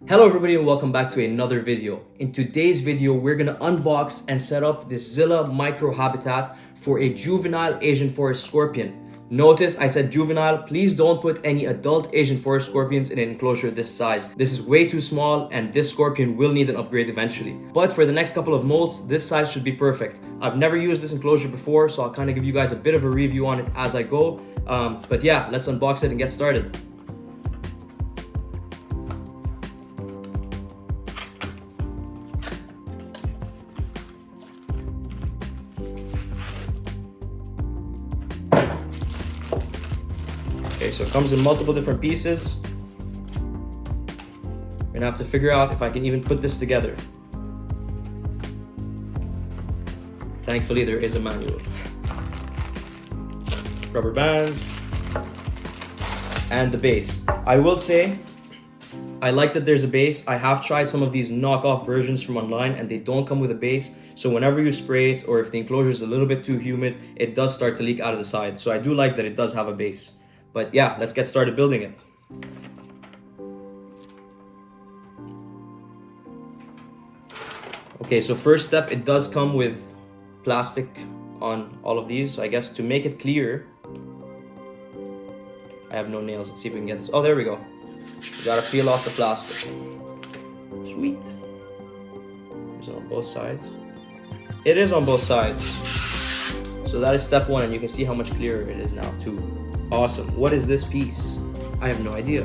Hello everybody and welcome back to another video. In today's video, we're gonna unbox and set up this Zilla Micro habitat for a juvenile Asian forest scorpion. Notice I said juvenile, please don't put any adult Asian forest scorpions in an enclosure this size. This is way too small and this scorpion will need an upgrade eventually. But for the next couple of molts, this size should be perfect. I've never used this enclosure before, so I'll kind of give you guys a bit of a review on it as I go. But yeah, let's unbox it and get started. Okay, so it comes in multiple different pieces. I'm gonna have to figure out if I can even put this together. Thankfully, there is a manual. Rubber bands and the base. I will say, I like that there's a base. I have tried some of these knockoff versions from online and they don't come with a base. So whenever you spray it or if the enclosure is a little bit too humid, it does start to leak out of the side. So I do like that it does have a base. But yeah, let's get started building it. Okay, so first step, it does come with plastic on all of these. So I guess to make it clear, I have no nails. Let's see if we can get this. Oh, there we go. You gotta peel off the plastic. Sweet. Is it on both sides? It is on both sides. So that is step one, and you can see how much clearer it is now too. Awesome. What is this piece? I have no idea.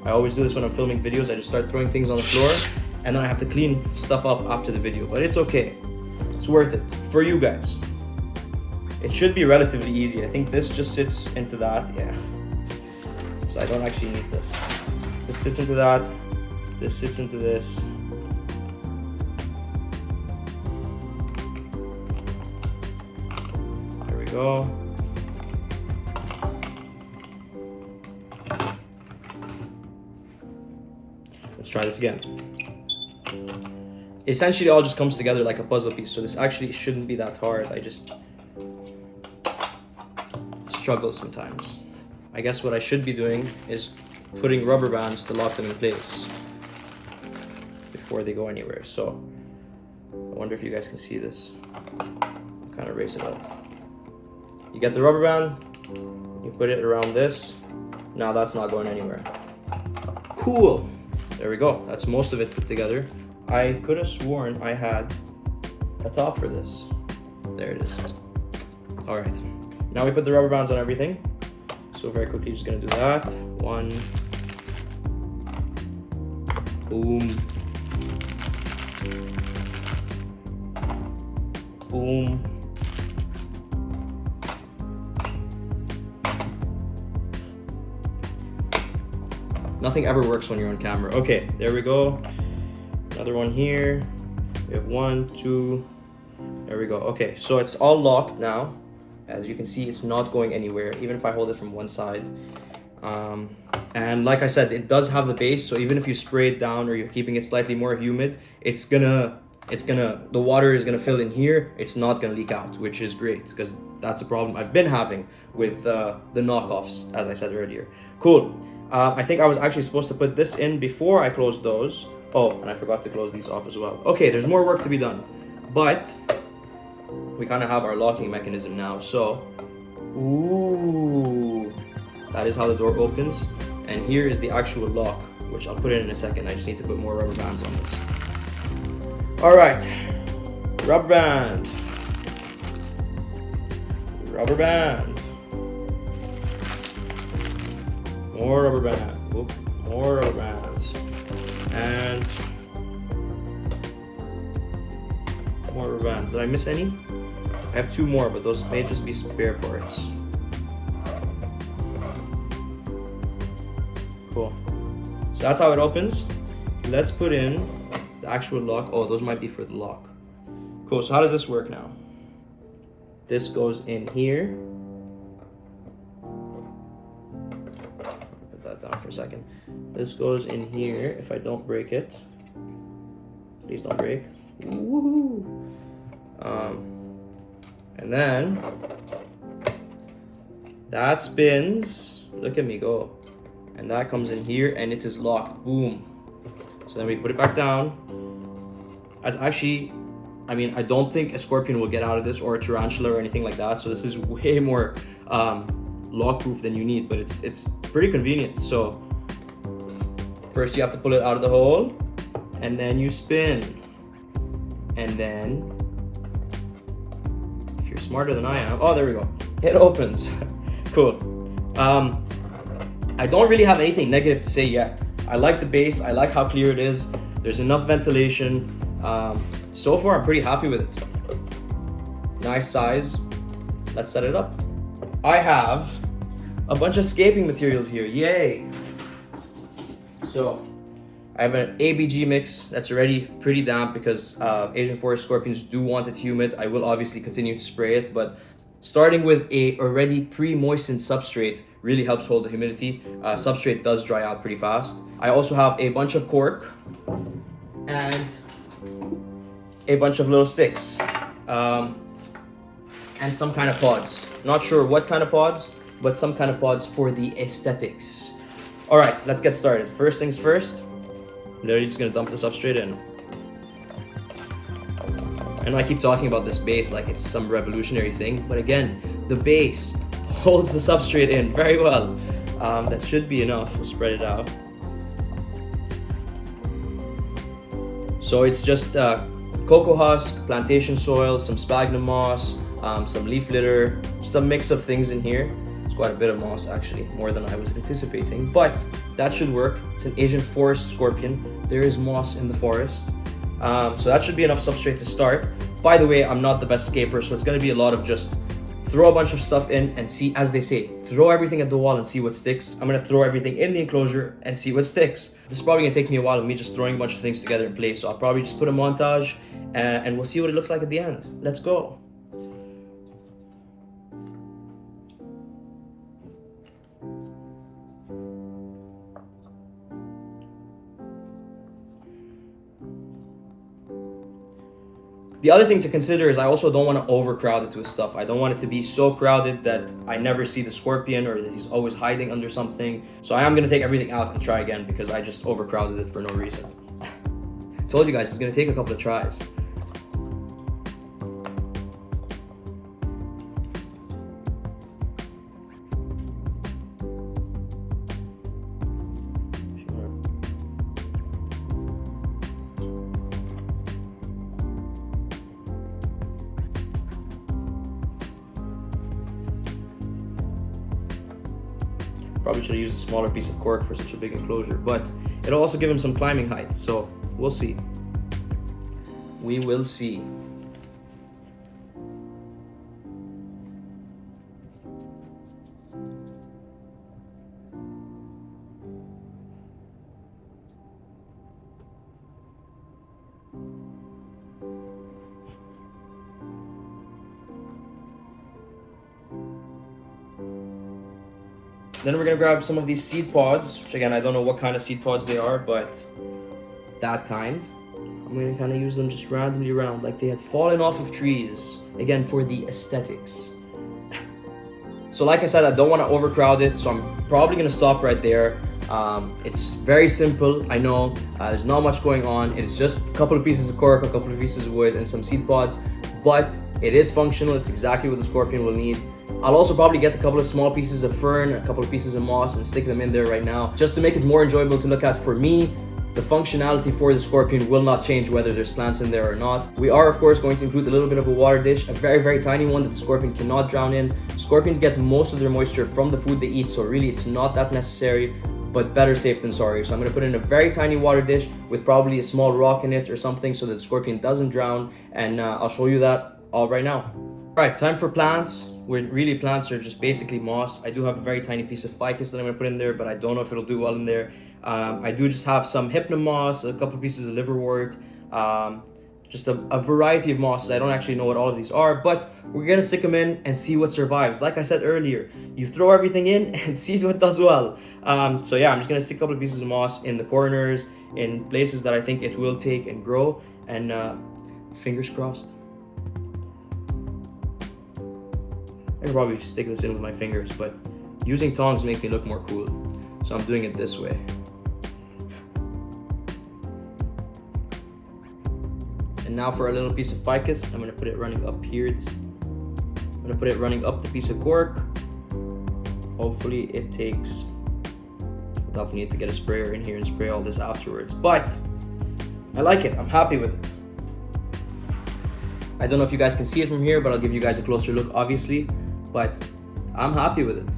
I always do this when I'm filming videos. I just start throwing things on the floor and then I have to clean stuff up after the video, but it's okay. It's worth it for you guys. It should be relatively easy. I think this just sits into that. Yeah. So I don't actually need this. This sits into that. This sits into this. There we go. Let's try this again. It essentially all just comes together like a puzzle piece, so this actually shouldn't be that hard. I just struggle sometimes. I guess what I should be doing is putting rubber bands to lock them in place before they go anywhere. So I wonder if you guys can see this. I'll kind of raise it up. You get the rubber band, you put it around this. Now that's not going anywhere. Cool. There we go. That's most of it put together. I could have sworn I had a top for this. There it is. All right. Now we put the rubber bands on everything. So very quickly, just gonna do that. One. Boom. Boom. Nothing ever works when you're on camera. Okay, there we go. Another one here. We have 1, 2. There we go. Okay, so it's all locked now. As you can see, it's not going anywhere, even if I hold it from one side. And like I said, it does have the base, so even if you spray it down or you're keeping it slightly more humid, the water is gonna fill in here. It's not gonna leak out, which is great because that's a problem I've been having with the knockoffs, as I said earlier. Cool. I think I was actually supposed to put this in before I closed those. Oh, and I forgot to close these off as well. Okay, there's more work to be done, but we kind of have our locking mechanism now. So, ooh, that is how the door opens. And here is the actual lock, which I'll put in a second. I just need to put more rubber bands on this. All right, rubber band, rubber band. More rubber band, whoop, more rubber bands, and more rubber bands. Did I miss any? I have 2 more, but those may just be spare parts. Cool. So that's how it opens. Let's put in the actual lock. Oh, those might be for the lock. Cool, so how does this work now? This goes in here. Down for a second. This goes in here if I don't break it. Please don't break. Woohoo! And then that spins. Look at me go. And that comes in here and it is locked. Boom. So then we put it back down. That's actually, I mean, I don't think a scorpion will get out of this, or a tarantula or anything like that. So this is way more lock proof than you need, but it's pretty convenient. So first you have to pull it out of the hole, and then you spin. And then, if you're smarter than I am, oh, there we go. It opens. Cool. I don't really have anything negative to say yet. I like the base. I like how clear it is. There's enough ventilation. So far, I'm pretty happy with it. Nice size. Let's set it up. I have a bunch of scaping materials here. Yay! So I have an ABG mix that's already pretty damp because Asian forest scorpions do want it humid. I will obviously continue to spray it, but starting with a already pre-moistened substrate really helps hold the humidity. Substrate does dry out pretty fast. I also have a bunch of cork and a bunch of little sticks and some kind of pods. Not sure what kind of pods, but some kind of pods for the aesthetics. All right, let's get started. First things first, literally just gonna dump the substrate in. I know I keep talking about this base like it's some revolutionary thing, but again, the base holds the substrate in very well. That should be enough. We'll spread it out. So it's just cocoa husk, plantation soil, some sphagnum moss, some leaf litter, just a mix of things in here. It's quite a bit of moss actually, more than I was anticipating, but that should work. It's an Asian forest scorpion. There is moss in the forest. So that should be enough substrate to start. By the way, I'm not the best scaper, so it's gonna be a lot of just throw a bunch of stuff in and see, as they say, throw everything at the wall and see what sticks. I'm gonna throw everything in the enclosure and see what sticks. This is probably gonna take me a while of me just throwing a bunch of things together in place, so I'll probably just put a montage and we'll see what it looks like at the end. Let's go. The other thing to consider is I also don't want to overcrowd it with stuff. I don't want it to be so crowded that I never see the scorpion or that he's always hiding under something. So I am going to take everything out and try again because I just overcrowded it for no reason. Told you guys, it's going to take a couple of tries. Probably should have used a smaller piece of cork for such a big enclosure, but it'll also give him some climbing height, so we'll see. We will see. Then we're gonna grab some of these seed pods, which again, I don't know what kind of seed pods they are, but that kind. I'm gonna kind of use them just randomly around, like they had fallen off of trees, again, for the aesthetics. So like I said, I don't wanna overcrowd it, so I'm probably gonna stop right there. It's very simple, I know, there's not much going on. It's just a couple of pieces of cork, a couple of pieces of wood, and some seed pods, but it is functional. It's exactly what the scorpion will need. I'll also probably get a couple of small pieces of fern, a couple of pieces of moss, and stick them in there right now, just to make it more enjoyable to look at for me. The functionality for the scorpion will not change whether there's plants in there or not. We are, of course, going to include a little bit of a water dish, a very, very tiny one that the scorpion cannot drown in. Scorpions get most of their moisture from the food they eat, so really it's not that necessary, but better safe than sorry. So I'm going to put in a very tiny water dish with probably a small rock in it or something so that the scorpion doesn't drown, and I'll show you that all right now. All right, time for plants. When really plants are just basically moss. I do have a very tiny piece of ficus that I'm gonna put in there, but I don't know if it'll do well in there. I do just have some hypno moss, a couple of pieces of liverwort, just a variety of mosses. I don't actually know what all of these are, but we're gonna stick them in and see what survives. Like I said earlier, you throw everything in and see what does well. So yeah, I'm just gonna stick a couple of pieces of moss in the corners, in places that I think it will take and grow, and fingers crossed. I can probably stick this in with my fingers, but using tongs makes me look more cool. So I'm doing it this way. And now for our little piece of ficus, I'm gonna put it running up here. I'm gonna put it running up the piece of cork. Hopefully it takes. We'll definitely need to get a sprayer in here and spray all this afterwards. But I like it, I'm happy with it. I don't know if you guys can see it from here, but I'll give you guys a closer look, obviously. But I'm happy with it.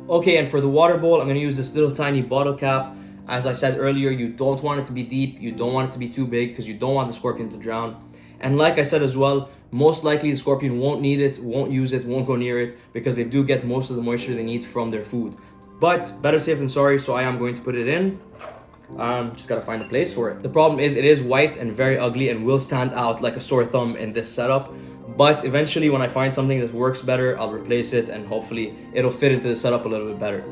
Okay, and for the water bowl, I'm gonna use this little tiny bottle cap. As I said earlier, you don't want it to be deep, you don't want it to be too big because you don't want the scorpion to drown. And like I said as well, most likely the scorpion won't need it, won't use it, won't go near it because they do get most of the moisture they need from their food. But better safe than sorry, so I am going to put it in. Just gotta find a place for it. The problem is it is white and very ugly and will stand out like a sore thumb in this setup. But eventually when I find something that works better, I'll replace it and hopefully it'll fit into the setup a little bit better.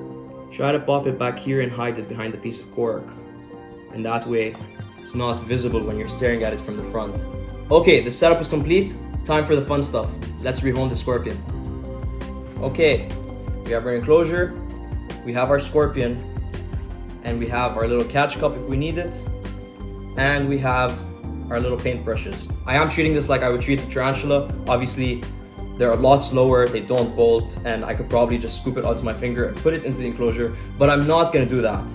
Try to pop it back here and hide it behind the piece of cork. And that way it's not visible when you're staring at it from the front. Okay, the setup is complete. Time for the fun stuff. Let's rehome the scorpion. Okay, we have our enclosure, we have our scorpion, and we have our little catch cup if we need it, and we have our little paint brushes. I am treating this like I would treat a tarantula. Obviously, they're a lot slower, they don't bolt, and I could probably just scoop it onto my finger and put it into the enclosure, but I'm not gonna do that.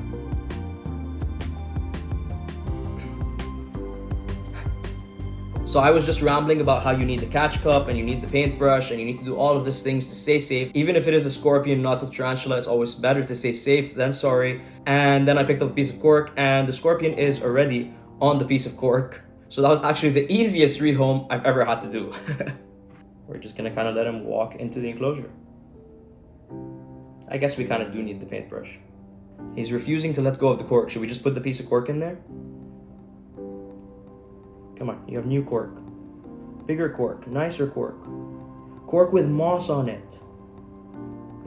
So I was just rambling about how you need the catch cup and you need the paintbrush and you need to do all of these things to stay safe. Even if it is a scorpion, not a tarantula, it's always better to stay safe than sorry. And then I picked up a piece of cork and the scorpion is already on the piece of cork. So that was actually the easiest rehome I've ever had to do. We're just gonna kind of let him walk into the enclosure. I guess we kind of do need the paintbrush. He's refusing to let go of the cork. Should we just put the piece of cork in there? Come on, you have new cork. Bigger cork, nicer cork. Cork with moss on it.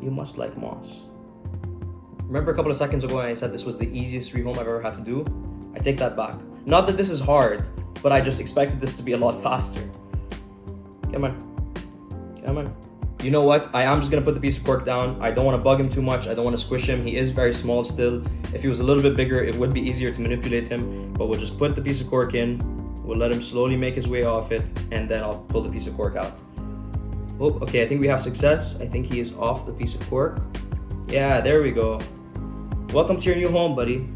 You must like moss. Remember a couple of seconds ago when I said this was the easiest rehome I've ever had to do? I take that back. Not that this is hard, but I just expected this to be a lot faster. Come on. Come on. You know what? I am just gonna put the piece of cork down. I don't want to bug him too much. I don't want to squish him. He is very small still. If he was a little bit bigger, it would be easier to manipulate him. But we'll just put the piece of cork in. We'll let him slowly make his way off it, and then I'll pull the piece of cork out. Oh, okay, I think we have success. I think he is off the piece of cork. Yeah, there we go. Welcome to your new home, buddy.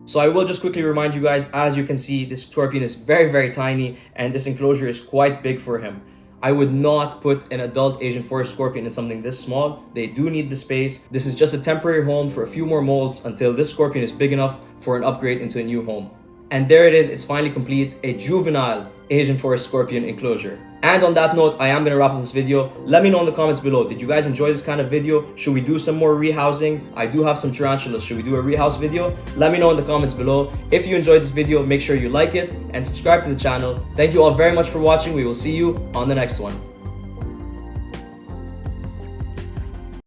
So I will just quickly remind you guys, as you can see, this scorpion is very, very tiny, and this enclosure is quite big for him. I would not put an adult Asian forest scorpion in something this small. They do need the space. This is just a temporary home for a few more molds until this scorpion is big enough for an upgrade into a new home. And there it is, it's finally complete, a juvenile Asian forest scorpion enclosure. And on that note, I am going to wrap up this video. Let me know in the comments below, did you guys enjoy this kind of video? Should we do some more rehousing? I do have some tarantulas. Should we do a rehouse video? Let me know in the comments below. If you enjoyed this video, make sure you like it and subscribe to the channel. Thank you all very much for watching. We will see you on the next one.